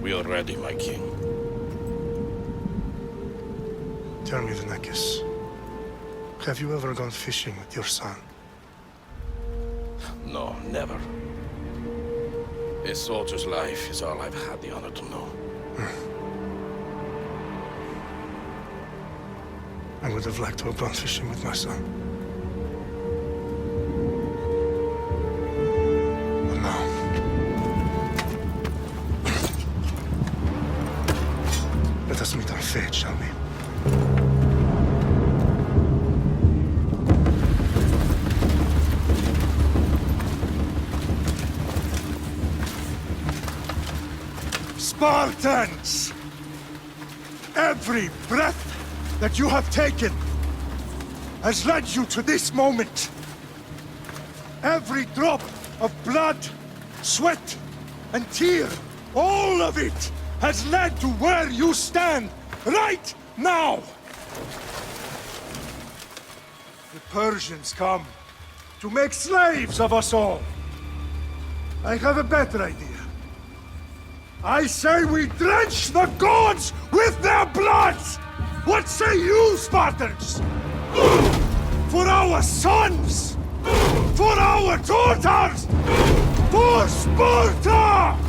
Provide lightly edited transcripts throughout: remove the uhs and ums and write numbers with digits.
We are ready, my king. Tell me, the Nekis. Have you ever gone fishing with your son? No, never. A soldier's life is all I've had the honor to know. I would have liked to have gone fishing with my son. But no. Let us meet our fate, shall we? Spartans! Every breath that you have taken has led you to this moment. Every drop of blood, sweat, and tear, all of it has led to where you stand right now. The Persians come to make slaves of us all. I have a better idea. I say we drench the gods with their blood! What say you, Spartans? For our sons! For our daughters! For Sparta!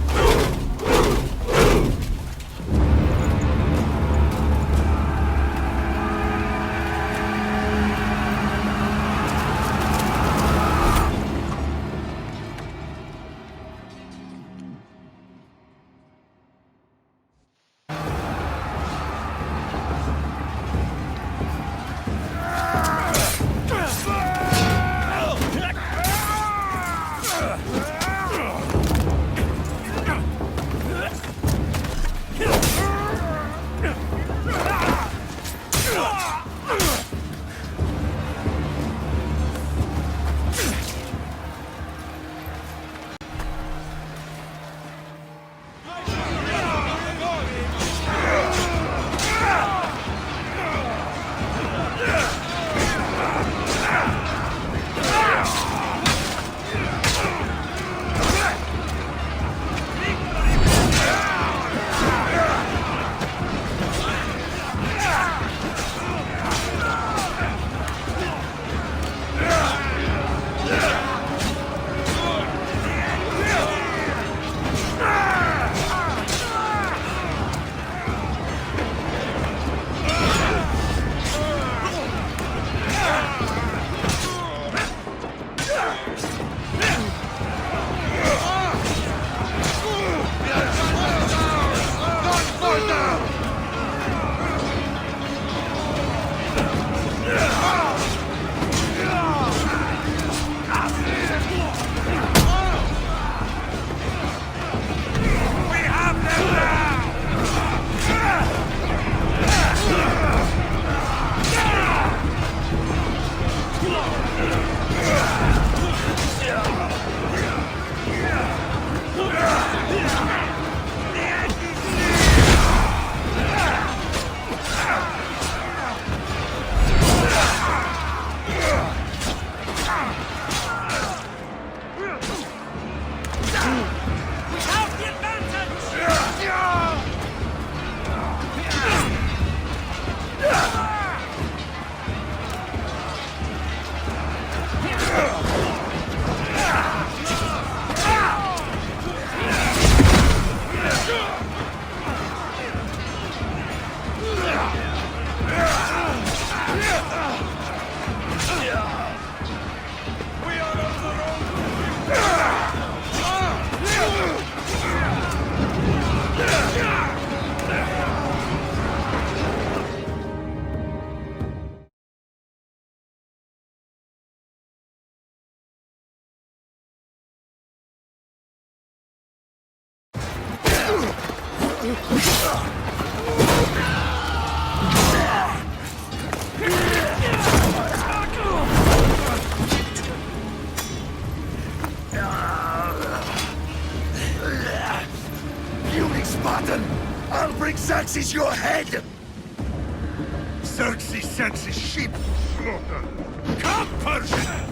Spartan! I'll bring Xerxes your head! Xerxes sends his sheep slaughtered. Come, Persian!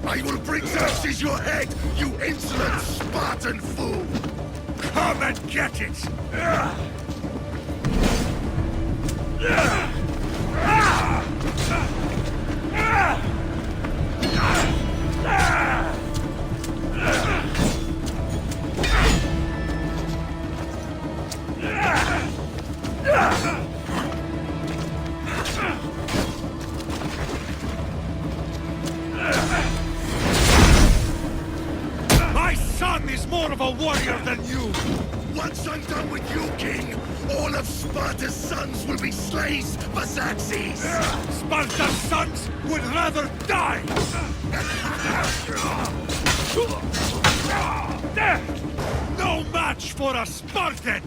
I will bring Xerxes your head, you insolent Spartan fool! Come and get it! My son is more of a warrior than you! Once I'm done with you, King, all of Sparta's sons will be slaves for Xerxes! Sparta's sons would rather die! No match for a Spartan!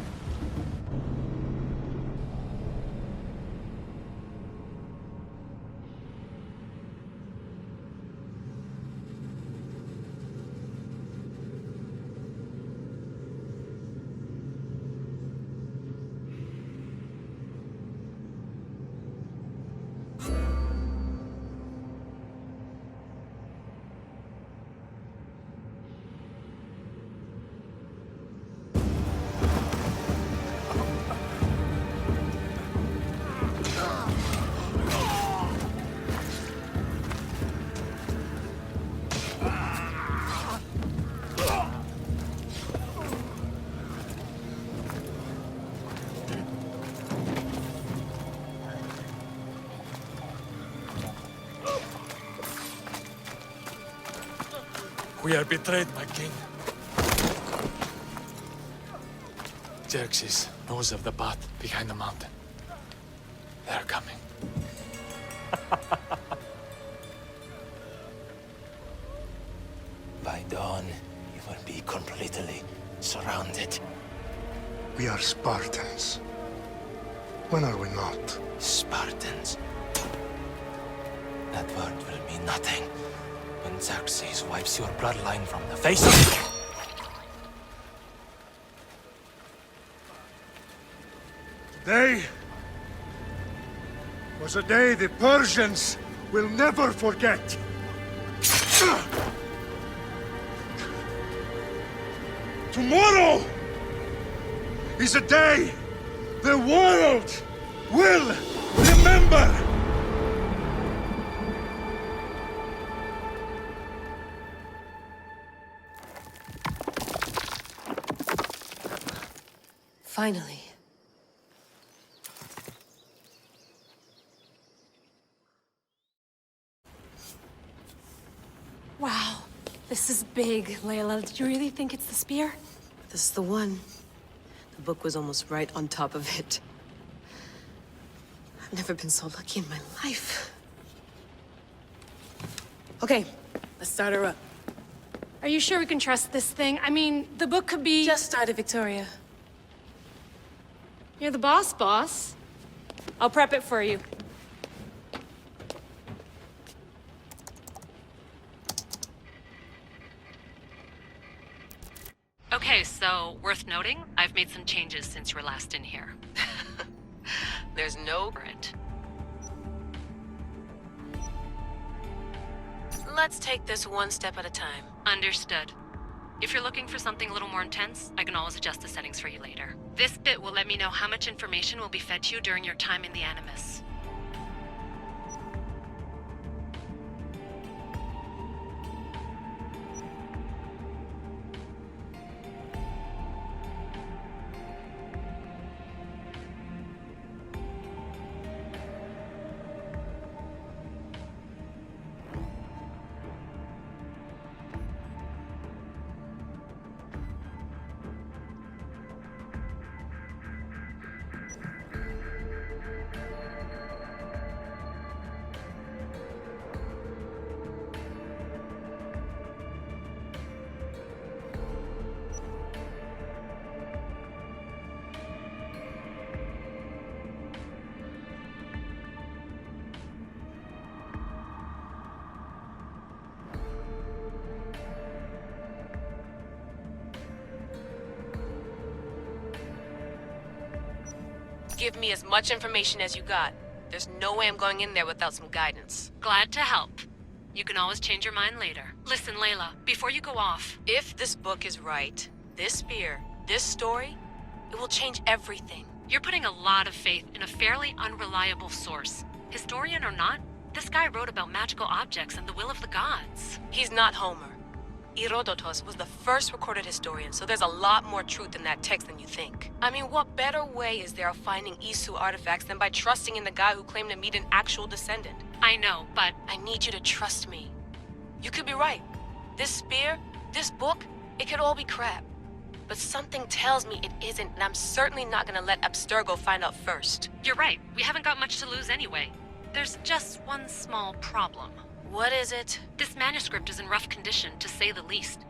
We are betrayed, my king. Xerxes knows of the path behind the mountain. They are coming. By dawn, you will be completely surrounded. We are Spartans. When are we not? Spartans. That word will mean nothing when Xerxes wipes your bloodline from the face of... Today was a day the Persians will never forget. Tomorrow is a day the world will remember. Finally. Wow, this is big, Layla. Did you really think it's the spear? This is the one. The book was almost right on top of it. I've never been so lucky in my life. Okay, let's start her up. Are you sure we can trust this thing? I mean, the book could be... Just started, Victoria. You're the boss. I'll prep it for you. Okay, so, worth noting, I've made some changes since you were last in here. There's no... It. Let's take this one step at a time. Understood. If you're looking for something a little more intense, I can always adjust the settings for you later. This bit will let me know how much information will be fed to you during your time in the Animus. Give me as much information as you got. There's no way I'm going in there without some guidance. Glad to help. You can always change your mind later. Listen, Layla, before you go off... If this book is right, this spear This story, it will change everything. You're putting a lot of faith in a fairly unreliable source. Historian or not, this guy wrote about magical objects and the will of the gods. He's not Homer. Herodotus was the first recorded historian, so there's a lot more truth in that text than you think. I mean, what better way is there of finding Isu artifacts than by trusting in the guy who claimed to meet an actual descendant? I know, but I need you to trust me. You could be right. This spear, this book, it could all be crap. But something tells me it isn't, and I'm certainly not gonna let Abstergo find out first. you're right. We haven't got much to lose anyway. There's just one small problem. What is it? This manuscript is in rough condition, to say the least.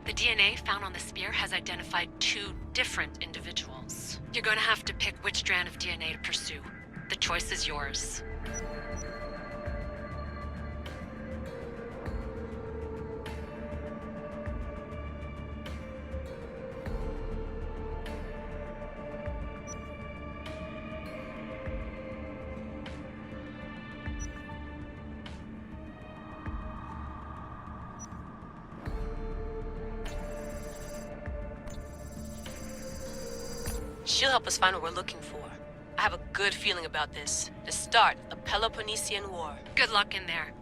The DNA found on the spear has identified 2 different individuals. You're gonna have to pick which strand of DNA to pursue. The choice is yours. She'll help us find what we're looking for. I have a good feeling about this. The start of Peloponnesian War. Good luck in there.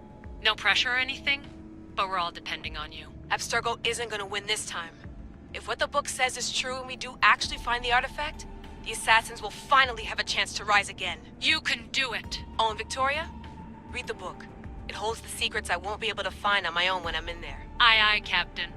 No pressure or anything, but we're all depending on you. Abstergo isn't gonna win this time. If what the book says is true and we do actually find the artifact, the assassins will finally have a chance to rise again. You can do it! Oh, and Victoria? Read the book. It holds the secrets I won't be able to find on my own when I'm in there. Aye, aye, Captain.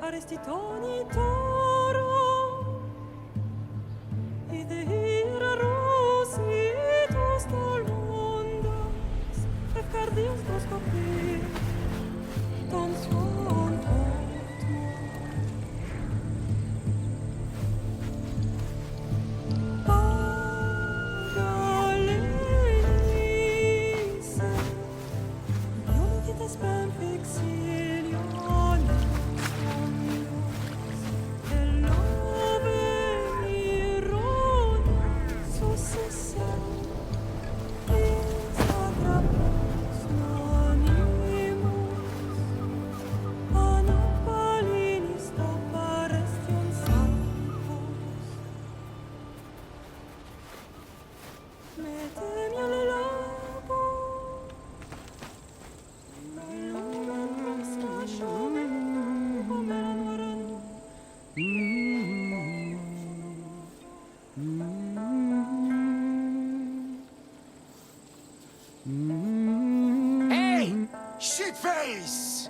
Arestitoni toro ide ira rositos tolmondas efcardios doskopi ton son Hey! Shitface!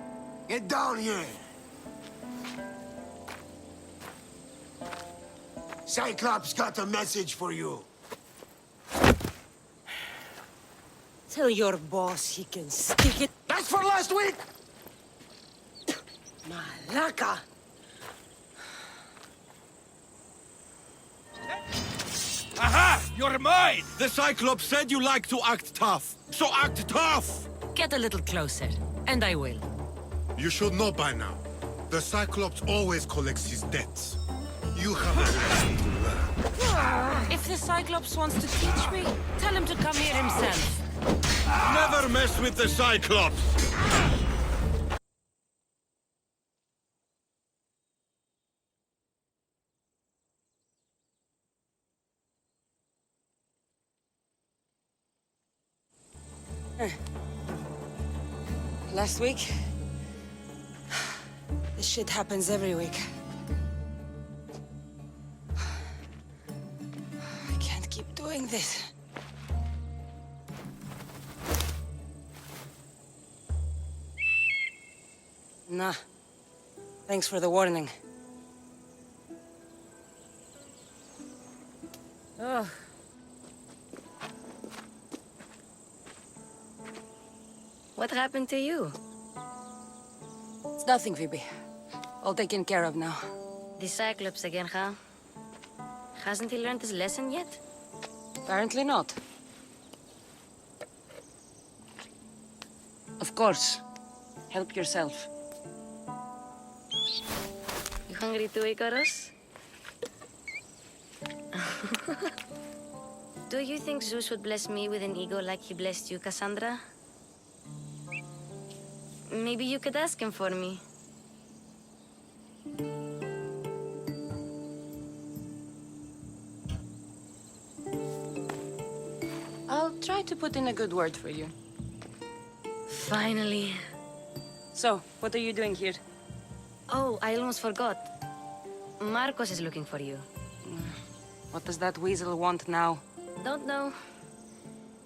Get down here! Cyclops got a message for you. Tell your boss he can stick it. That's for last week! Malaka! Aha! You're mine! The Cyclops said you like to act tough. So act tough! Get a little closer, and I will. You should know by now. The Cyclops always collects his debts. You have a lesson to learn. If the Cyclops wants to teach me, tell him to come here himself. Never mess with the Cyclops! Last week? This shit happens every week. I can't keep doing this. Nah. Thanks for the warning. Oh. What happened to you? It's nothing, Phoebe. All taken care of now. The Cyclops again, huh? Hasn't he learned his lesson yet? Apparently not. Of course. Help yourself. You hungry too, Icarus? Do you think Zeus would bless me with an ego like he blessed you, Cassandra? Maybe you could ask him for me. I'll try to put in a good word for you. Finally. So, what are you doing here? Oh, I almost forgot. Marcos is looking for you. What does that weasel want now? Don't know.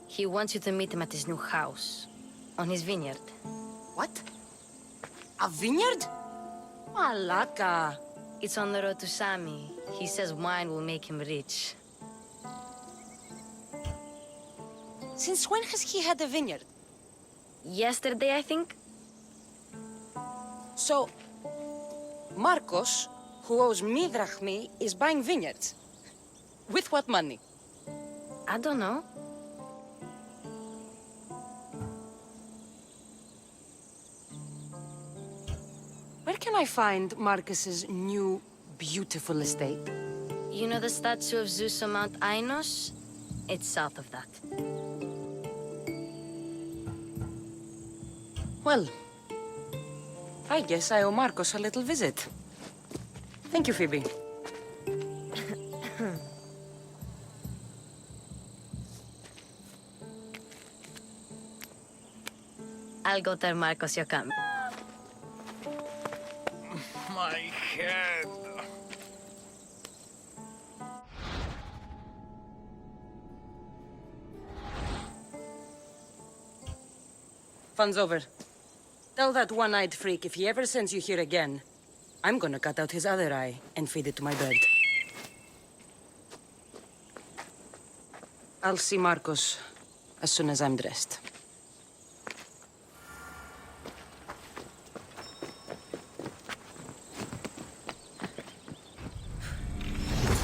He wants you to meet him at his new house. On his vineyard. What? A vineyard? Malaka. It's on the road to Sami. He says wine will make him rich. Since when has he had a vineyard? Yesterday, I think? So, Marcos, who owes me drachmi, is buying vineyards. With what money? I don't know. Where can I find Marcus's new, beautiful estate? You know the statue of Zeus on Mount Ainos? It's south of that. Well, I guess I owe Marcos a little visit. Thank you, Phoebe. I'll go tell Marcos you're coming. My head. Fun's over. Tell that one-eyed freak if he ever sends you here again, I'm gonna cut out his other eye and feed it to my bird. I'll see Marcos as soon as I'm dressed.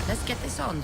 Let's get this on.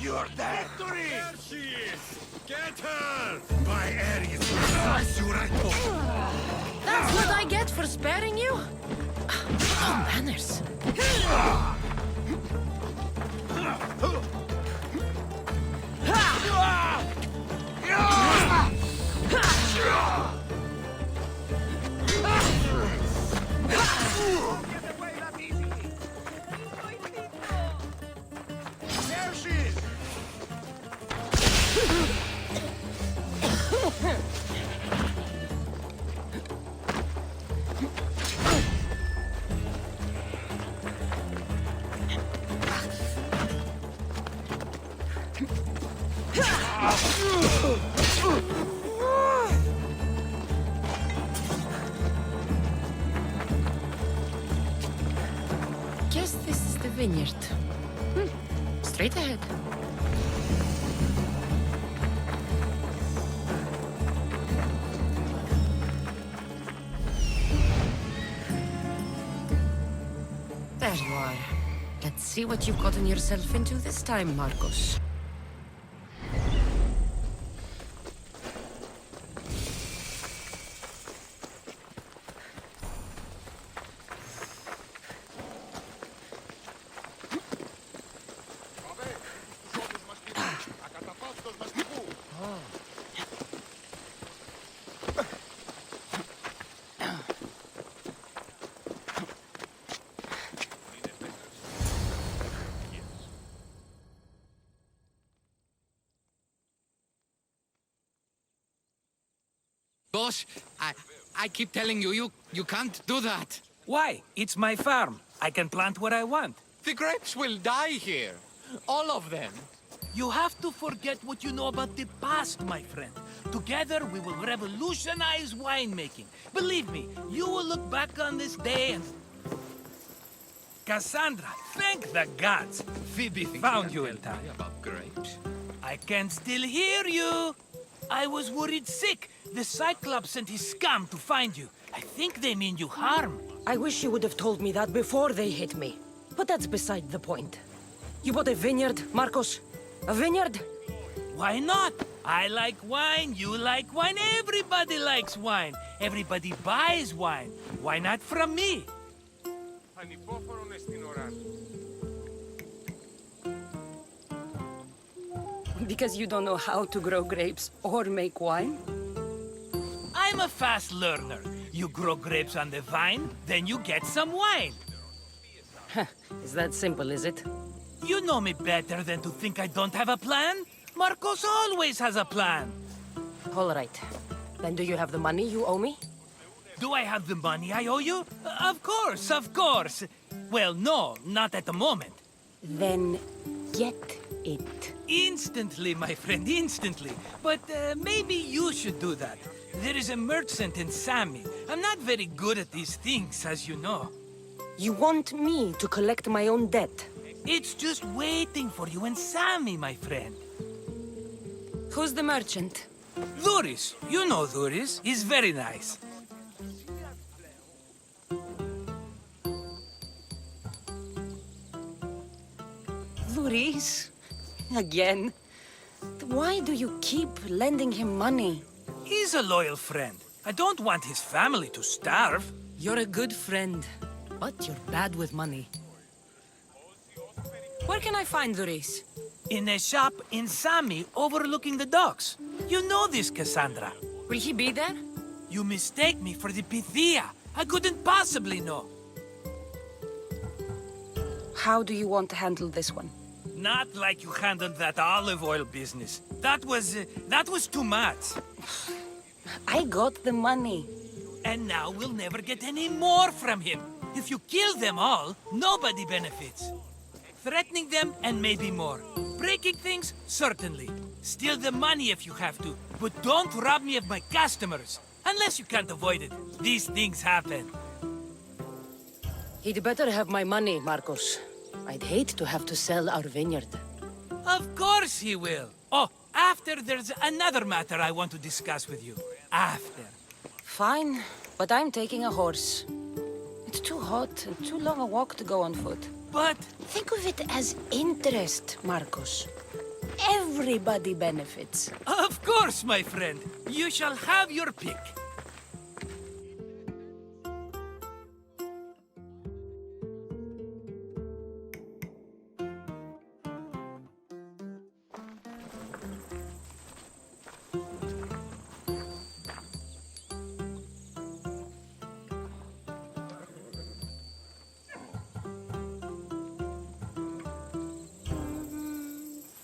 You're dead! There she is! Get her! By Ares, slice you right off! That's what I get for sparing you? Oh, manners. There she is! Guess this is the vineyard. Straight ahead. There you are. Let's see what you've gotten yourself into this time, Marcos. Boss, I keep telling you, you can't do that. Why? It's my farm. I can plant what I want. The grapes will die here. All of them. You have to forget what you know about the past, my friend. Together, we will revolutionize winemaking. Believe me, you will look back on this day and... Cassandra, thank the gods. Phoebe found you in time. About grapes. I can still hear you. I was worried sick. The Cyclops sent his scum to find you. I think they mean you harm. I wish you would have told me that before they hit me. But that's beside the point. You bought a vineyard, Marcos? A vineyard? Why not? I like wine, you like wine, everybody likes wine. Everybody buys wine. Why not from me? Because you don't know how to grow grapes or make wine? I'm a fast learner. You grow grapes on the vine, then you get some wine. Is that simple, is it? You know me better than to think I don't have a plan. Marcos always has a plan. All right. Then do you have the money you owe me? Do I have the money I owe you? Of course, of course. Well, no, not at the moment. Then get it. Instantly, my friend, instantly. But maybe you should do that. There is a merchant in Sami. I'm not very good at these things, as you know. You want me to collect my own debt? It's just waiting for you in Sami, my friend. Who's the merchant? Duris. You know Duris. He's very nice. Luis? Again? Why do you keep lending him money? He's a loyal friend. I don't want his family to starve. You're a good friend, but you're bad with money. Where can I find Luis? In a shop in Sami overlooking the docks. You know this, Cassandra. Will he be there? You mistake me for the Pythia. I couldn't possibly know. How do you want to handle this one? Not like you handled that olive oil business. That was too much. I got the money. And now we'll never get any more from him. If you kill them all, nobody benefits. Threatening them, and maybe more. Breaking things, certainly. Steal the money if you have to, but don't rob me of my customers. Unless you can't avoid it. These things happen. He'd better have my money, Marcos. I'd hate to have to sell our vineyard. Of course he will. Oh, after there's another matter I want to discuss with you. After. Fine, but I'm taking a horse. It's too hot and too long a walk to go on foot. But... think of it as interest, Marcos. Everybody benefits. Of course, my friend. You shall have your pick.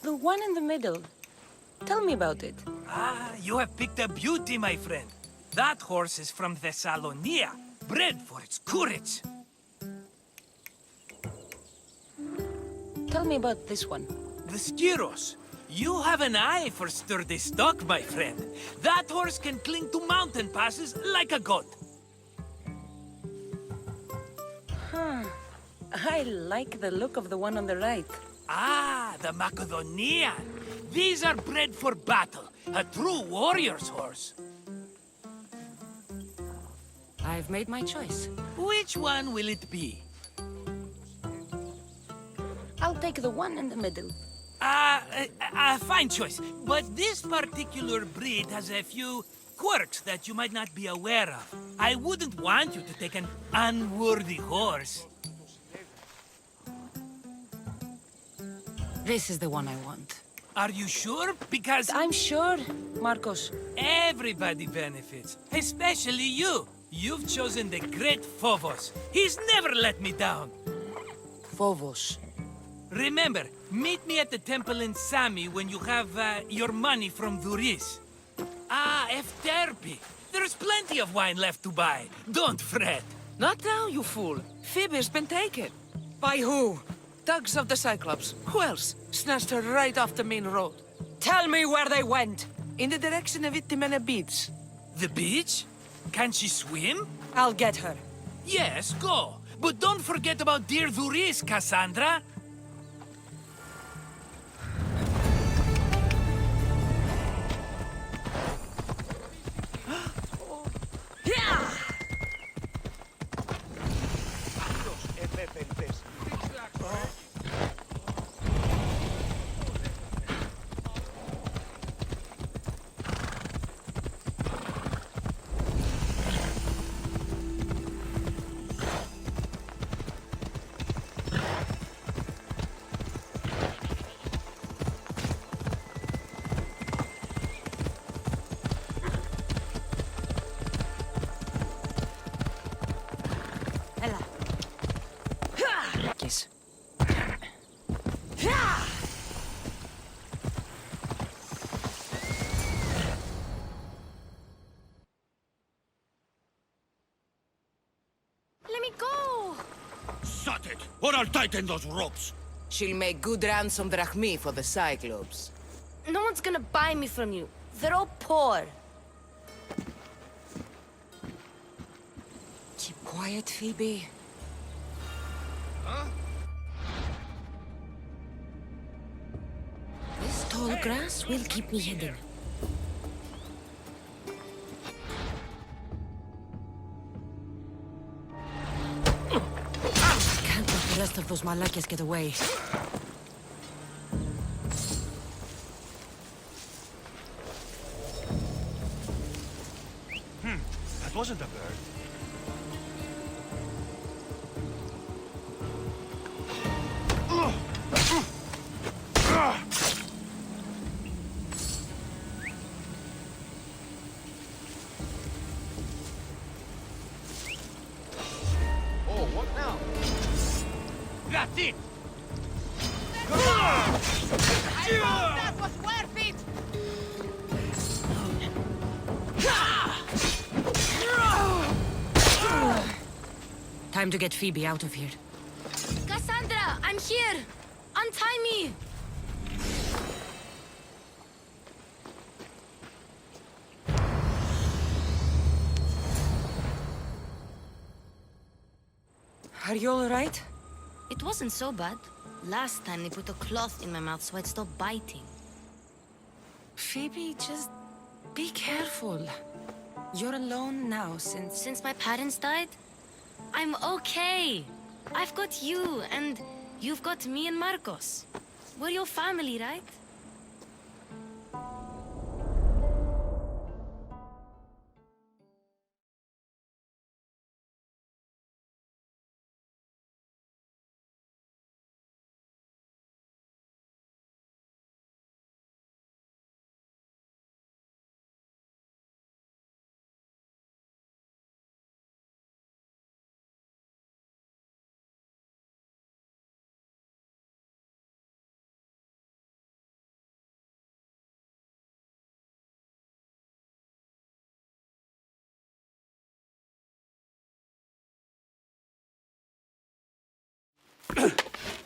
The one in the middle. Tell me about it. Ah, you have picked a beauty, my friend. That horse is from Thessalonia, bred for its courage. Tell me about this one. The Skiros. You have an eye for sturdy stock, my friend. That horse can cling to mountain passes like a goat. Huh. I like the look of the one on the right. Ah, the Macedonian. These are bred for battle. A true warrior's horse. I've made my choice. Which one will it be? I'll take the one in the middle. Fine choice. But this particular breed has a few quirks that you might not be aware of. I wouldn't want you to take an unworthy horse. This is the one I want. Are you sure? Because... I'm sure, Marcos. Everybody benefits. Especially you. You've chosen the great Phobos. He's never let me down. Phobos. Remember, meet me at the temple in Sami when you have your money from Duris. Ah, Efterpi. There's plenty of wine left to buy. Don't fret. Not now, you fool. Phoebe's been taken. By who? Thugs of the Cyclops. Who else? Snatched her right off the main road. Tell me where they went. In the direction of Itimena Beach. The beach? Can she swim? I'll get her. Yes, go. But don't forget about dear Duris, Cassandra. Yes. Let me go! Shut it, or I'll tighten those ropes. She'll make good ransom drachmi for the Cyclops. No one's gonna buy me from you. They're all poor. Keep quiet, Phoebe. This tall grass will keep me hidden. Can't let the rest of those Malakas get away. That wasn't a bird. Oh, what now? That's it! That was worth it! Time to get Phoebe out of here. Cassandra, I'm here! Untie me! Are you all right? It wasn't so bad. Last time they put a cloth in my mouth so I'd stop biting. Phoebe, just be careful. You're alone now Since my parents died? I'm okay. I've got you, and you've got me and Marcos. We're your family, right?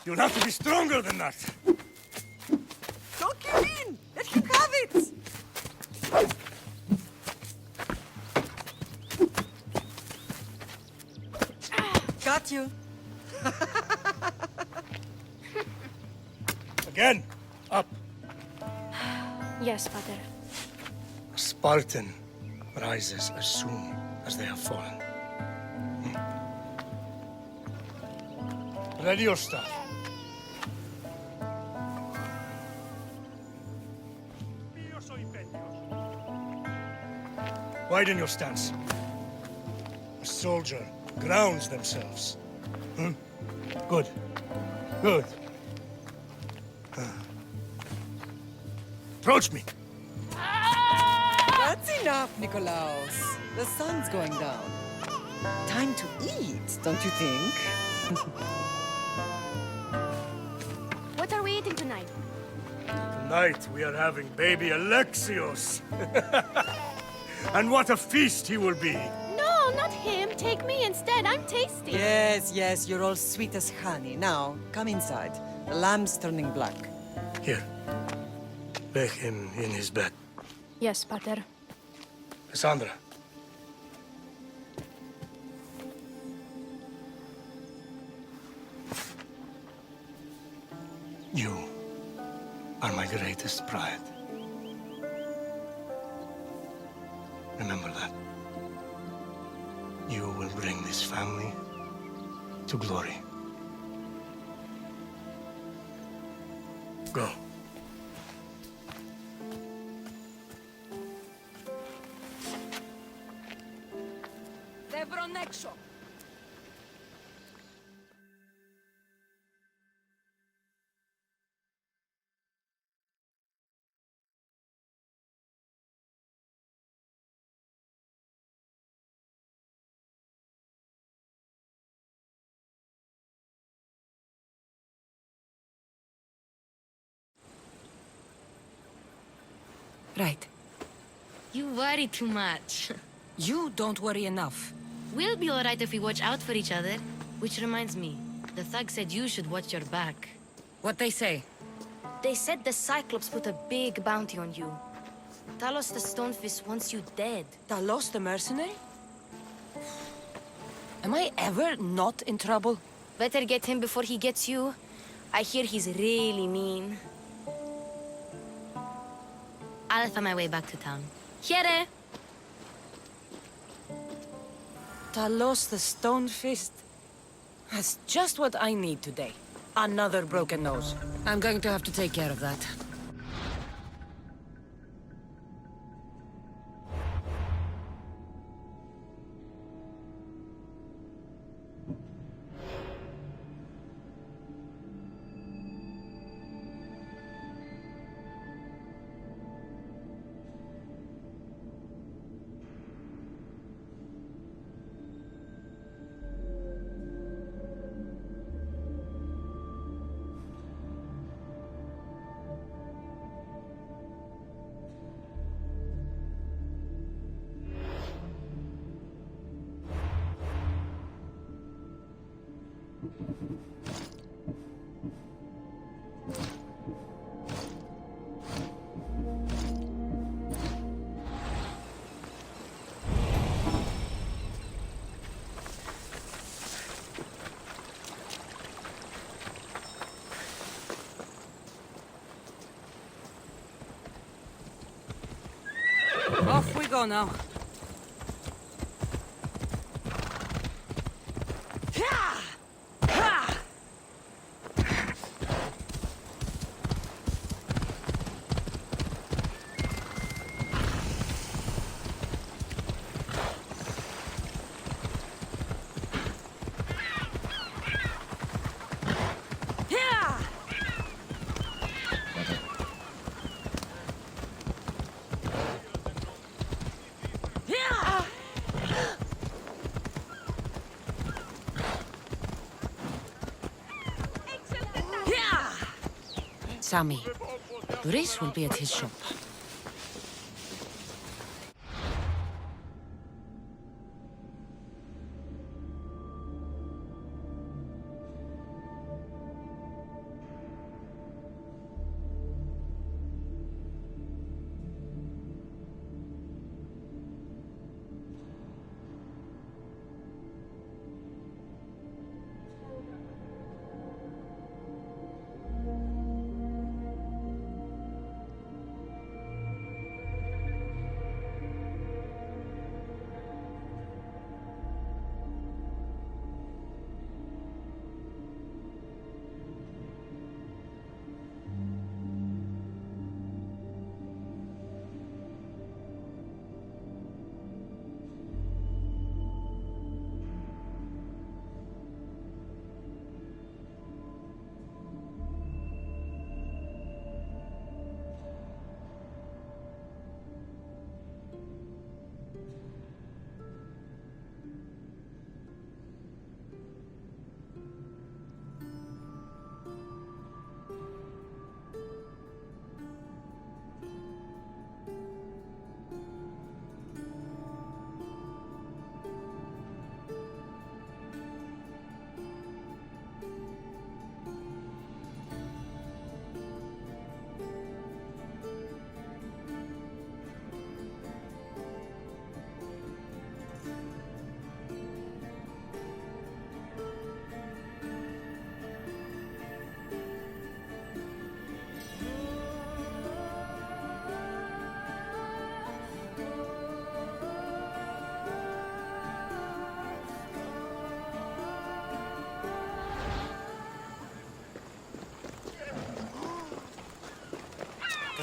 You'll have to be stronger than that. Don't give in! Let him have it! Got you. Again, up. Yes, Father. A Spartan rises as soon as they have fallen. Ready your staff. Widen your stance. A soldier grounds themselves. Good. Good. Approach me. That's enough, Nikolaos. The sun's going down. Time to eat, don't you think? What are we eating tonight? Tonight we are having baby Alexios. and what a feast he will be! No, not him. Take me instead. I'm tasty. Yes, yes, you're all sweet as honey. Now, come inside. The lamb's turning black. Here. Lay him in his bed. Yes, Pater. Cassandra. You are my greatest pride. Remember that. You will bring this family to glory. Go. Right. You worry too much. You don't worry enough. We'll be alright if we watch out for each other. Which reminds me, the thug said you should watch your back. What they say? They said the Cyclops put a big bounty on you. Talos the Stonefist wants you dead. Talos the mercenary? Am I ever not in trouble? Better get him before he gets you. I hear he's really mean. I'll find my way back to town. Here! Talos the Stonefist? That's just what I need today. Another broken nose. I'm going to have to take care of that. Off we go now. Sammy. Grace will be at his shop.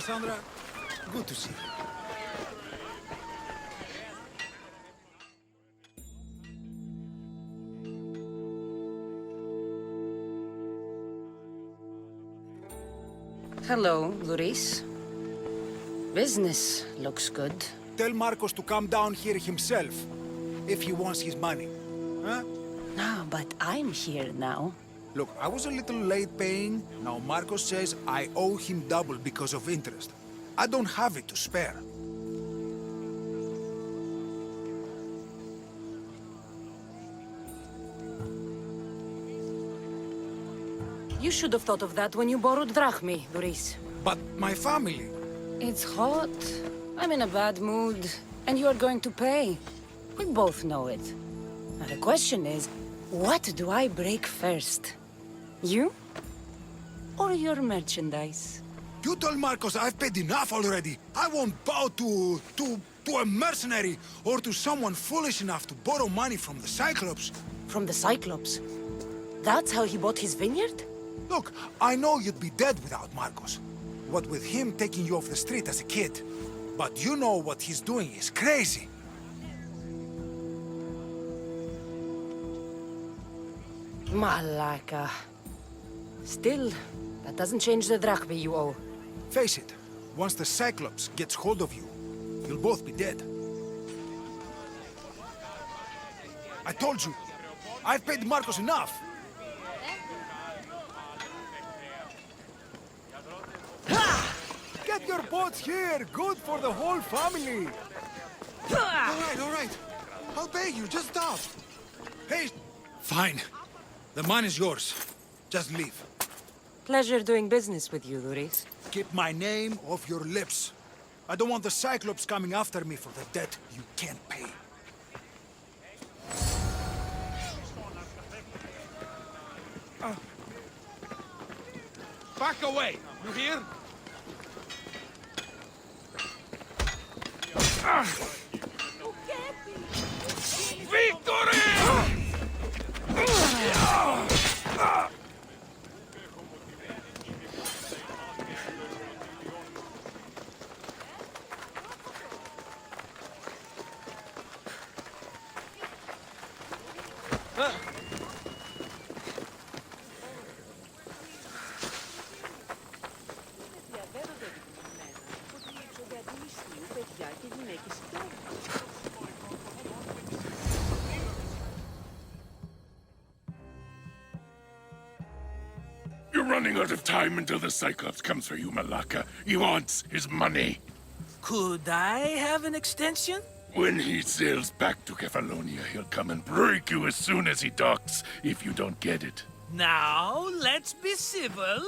Cassandra, good to see you. Hello, Luis. Business looks good. Tell Marcos to come down here himself, if he wants his money. Huh? No, but I'm here now. Look, I was a little late paying. Now Marcos says I owe him double because of interest. I don't have it to spare. You should have thought of that when you borrowed drachmi, Luis. But my family... It's hot. I'm in a bad mood. And you are going to pay. We both know it. Now the question is, what do I break first? You? Or your merchandise? You told Marcos I've paid enough already. I won't bow to a mercenary or to someone foolish enough to borrow money from the Cyclops. From the Cyclops? That's how he bought his vineyard? Look, I know you'd be dead without Marcos. What with him taking you off the street as a kid. But you know what he's doing is crazy. Malaka. Still, that doesn't change the drachmi you owe. Face it, once the Cyclops gets hold of you, you'll both be dead. I told you, I've paid Marcos enough. Get your boats here, good for the whole family. All right. I'll pay you, just stop. Hey, fine. The money's yours. Just leave. Pleasure doing business with you, Luis. Keep my name off your lips. I don't want the Cyclops coming after me for the debt you can't pay. Back away! You hear? Victory! You're running out of time until the Cyclops comes for you, Malaka. He wants his money. Could I have an extension? When he sails back to Kefalonia, he'll come and break you as soon as he docks, if you don't get it. Now, let's be civil.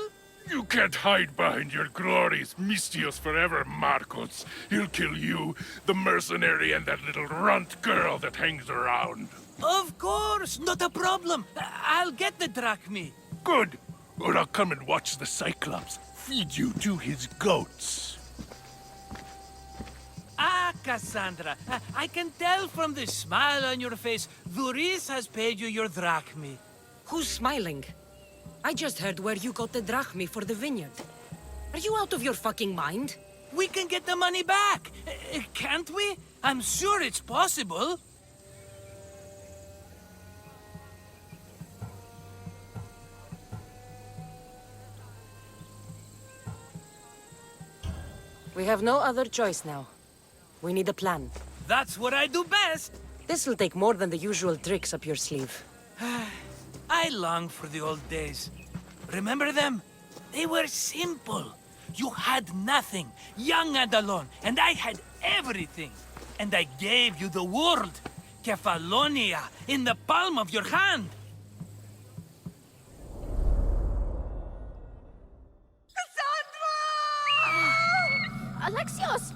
You can't hide behind your glories, Mistios forever, Marcos. He'll kill you, the mercenary, and that little runt girl that hangs around. Of course, not a problem. I'll get the drachmi. Good. Or I'll come and watch the Cyclops feed you to his goats. Ah, Cassandra, I can tell from the smile on your face, Luis has paid you your drachmi. Who's smiling? I just heard where you got the drachmi for the vineyard. Are you out of your fucking mind? We can get the money back, can't we? I'm sure it's possible. We have no other choice now. We need a plan. That's what I do best. This will take more than the usual tricks up your sleeve. I long for the old days. Remember them? They were simple. You had nothing, young and alone, and I had everything. And I gave you the world, Kefalonia, in the palm of your hand. Alexios!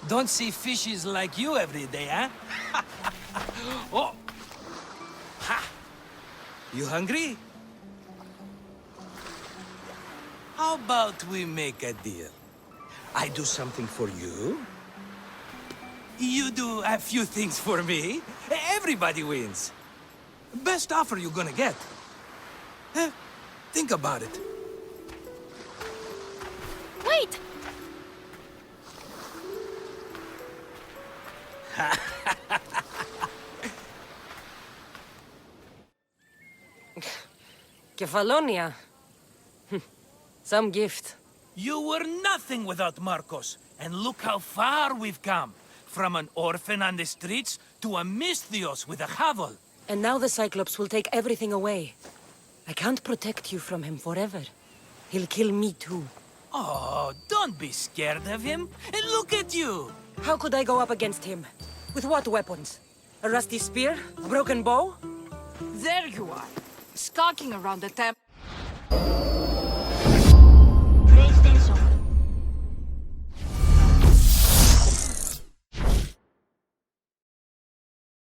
Don't see fishes like you every day, huh? Oh! Ha! You hungry? How about we make a deal? I do something for you. You do a few things for me. Everybody wins. Best offer you're gonna get. Huh? Think about it. Wait! Kefalonia. Some gift. You were nothing without Marcos, and look how far we've come. From an orphan on the streets to a Misthios with a hovel. And now the Cyclops will take everything away. I can't protect you from him forever. He'll kill me too. Oh, don't be scared of him. And look at you! How could I go up against him? With what weapons? A rusty spear? A broken bow? There you are, skulking around the temple.